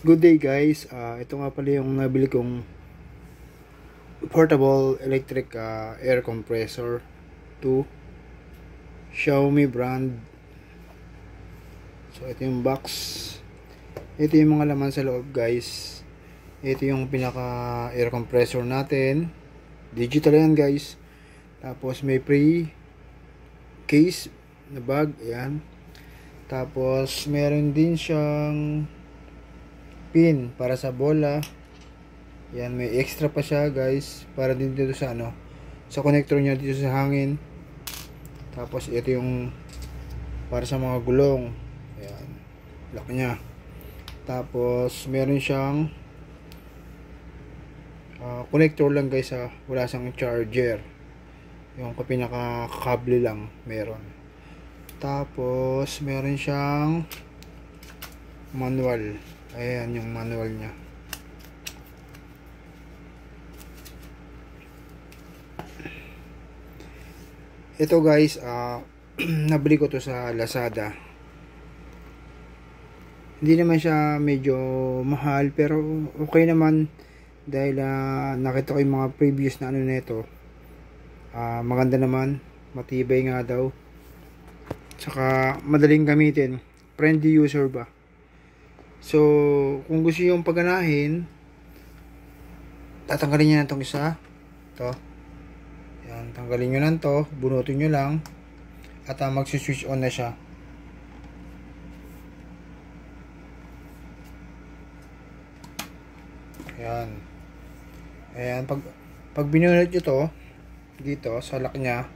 Good day guys, ito nga pala yung nabili kong portable electric air compressor to Xiaomi brand. So ito yung box, ito yung mga laman sa loob guys. Ito yung pinaka air compressor natin, digital yan guys. Tapos may pre case na bag, ayan. Tapos meron din siyang pin para sa bola. Yan, may extra pa siya guys para din dito sa sa connector niya dito sa hangin. Tapos ito yung para sa mga gulong. Ayan, lock niya. Tapos meron siyang connector lang guys, wala siyang charger. Yung pinaka kable lang meron. Tapos meron siyang manual. Ayan yung manual niya. Ito guys, nabili ko to sa Lazada. Hindi naman siya medyo mahal, pero okay naman dahil nakita ko yung mga previous na nito. Maganda naman, matibay nga daw. Tsaka madaling gamitin, friendly user ba. So, kung gusto yung paganahin, tatanggalin nyo na itong isa. Ito. Yan, tanggalin nyo lang to, bunutin nyo lang. At magsi-switch on na siya. Ayan. Ayan, pag binunot nyo to, dito, sa lock nya,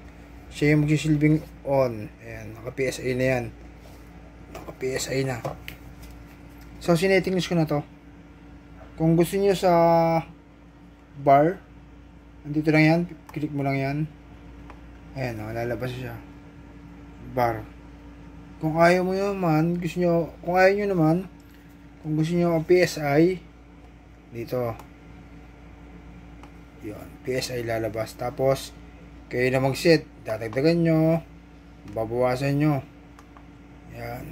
siya yung magsisilbing on. Ayan, naka-PSI na yan. Naka-PSI na. So, sinettings ko na to. Kung gusto niyo sa bar, andito lang yan. Click mo lang yan. Ayan, lalabas siya. Bar. Kung ayaw mo naman, kung ayaw nyo naman, kung gusto nyo ang PSI, dito. Yun, PSI lalabas. Tapos, kayo na mag-set. Dadagdagan nyo. Babawasan nyo. Yan.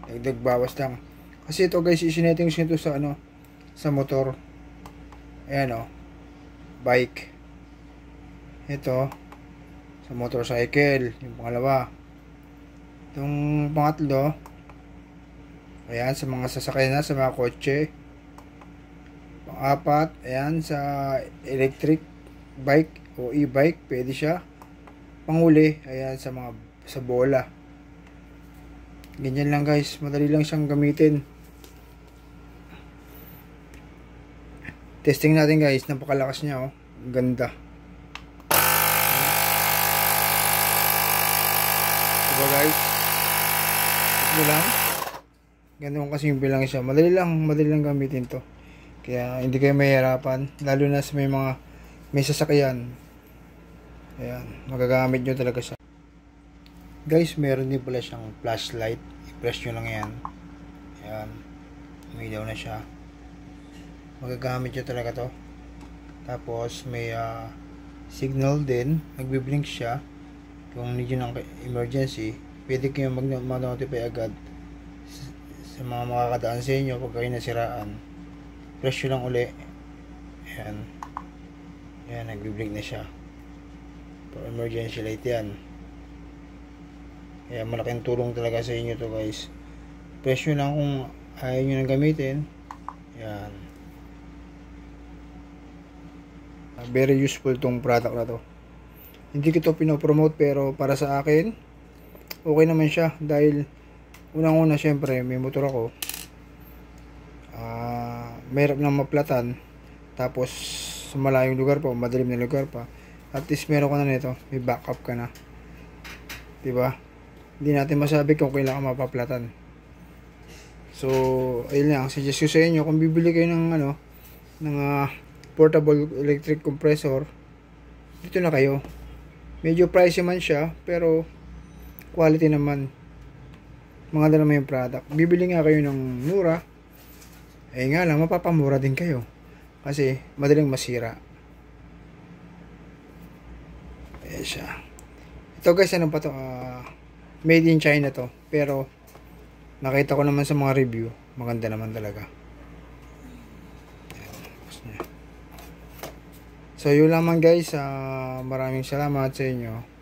Dagdag bawas lang. Kasi ito guys, isinettings nito sa sa motor. Ayan bike. Ito sa motorcycle, yung pangalawa. Itong pangatlo, ayan sa mga sasakyan na, sa mga kotse. Pang-apat, ayan sa electric bike o e-bike, pwede siya. Panghuli, ayan sa bola. Ganyan lang guys, madali lang siyang gamitin. Testing natin guys, napakalakas niya ganda. Diba guys? Ito lang. Ganun kasi yung bilang siya. Madali lang gamitin to. Kaya hindi kayo mahihirapan, lalo na sa may sasakyan. Ayan, magagamit nyo talaga siya. Guys, meron din pala siyang flashlight. I-press nyo lang yan. Ayan, umilaw na siya. Magagamit nyo talaga to. Tapos may signal din, nagbiblink siya. Kung need nyo ng emergency, pwede kayo mag-notify agad sa mga makakadaan sa inyo pag kayo nasiraan. Press nyo lang uli. Ayan. Ayan, nagbiblink na siya. For emergency light yan. Kaya malaking tulong talaga sa inyo to guys. Press nyo lang kung ayaw nyo nang gamitin. Ayan. Very useful tong product na to. Hindi ko to pinopromote, pero para sa akin okay naman siya dahil unang-una syempre may motor ako. Mahirap nang maplatan, tapos sa malayong lugar pa, madilim na lugar pa, at least meron ka na nito, may backup ka na, diba? Hindi natin masabi kung kailangan mapaplatan. So ayun lang, suggest ko sa inyo, kung bibili kayo ng portable electric compressor, dito na kayo. Medyo pricey man siya, pero quality naman. Maganda naman yung product. Bibili nga kayo ng mura, nga lang, mapapamura din kayo. Kasi madaling masira. Ayan siya. Ito guys, ano pa to? Made in China to. Pero nakita ko naman sa mga review, maganda naman talaga. So yun lamang guys, maraming salamat sa inyo.